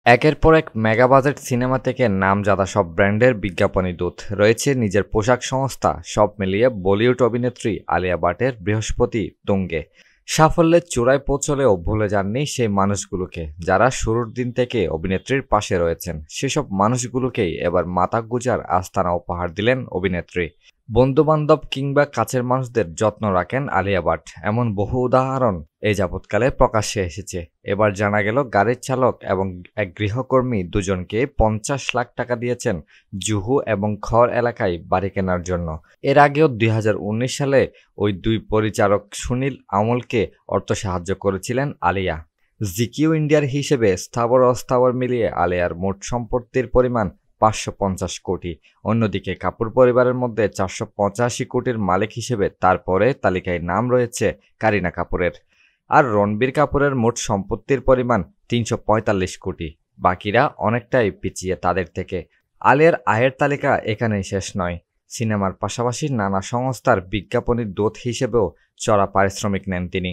একের পর এক মেগা বাজেট সিনেমা থেকে নামজাদা সব ব্র্যান্ডের বিজ্ঞাপনী দূত রয়েছে নিজের পোশাক সংস্থা, সব মিলিয়ে বলিউড অভিনেত্রী আলিয়া ভাটের বৃহস্পতি তুঙ্গে। সাফল্যের চূড়ায় পৌঁছলেও ভুলে যাননি সেই মানুষগুলোকে যারা শুরুর দিন থেকে অভিনেত্রীর পাশে রয়েছেন। সেসব মানুষগুলোকেই এবার মাথা গুঁজার আস্তানা উপহার দিলেন অভিনেত্রী। বন্ধুবান্ধব কিংবা কাছের মানুষদের যত্ন রাখেন আলিয়া ভাট, এমন বহু উদাহরণ এই যাবৎকালে প্রকাশ্যে এসেছে। এবার জানা গেল গাড়ির চালক এবং এক গৃহকর্মী দুজনকে 50 লাখ টাকা দিয়েছেন জুহু এবং খড় এলাকায় বাড়ি কেনার জন্য। এর আগেও 2019 সালে ওই দুই পরিচারক সুনীল আমলকে অর্থ সাহায্য করেছিলেন আলিয়া। জিকিউ ইন্ডিয়ার হিসেবে স্থাবর অস্থাবর মিলিয়ে আলিয়ার মোট সম্পত্তির পরিমাণ 550 কোটি। অন্যদিকে কাপুর পরিবারের মধ্যে 485 কোটির মালিক হিসেবে তারপরে তালিকায় নাম রয়েছে কারিনা কাপুরের। আর রণবীর কাপুরের মোট সম্পত্তির পরিমাণ 345 কোটি। বাকিরা অনেকটাই পিছিয়ে তাদের থেকে। আলিয়ার আয়ের তালিকা এখানেই শেষ নয়। সিনেমার পাশাপাশি নানা সংস্থার বিজ্ঞাপনী দূত হিসেবেও চড়া পারিশ্রমিক নেন তিনি।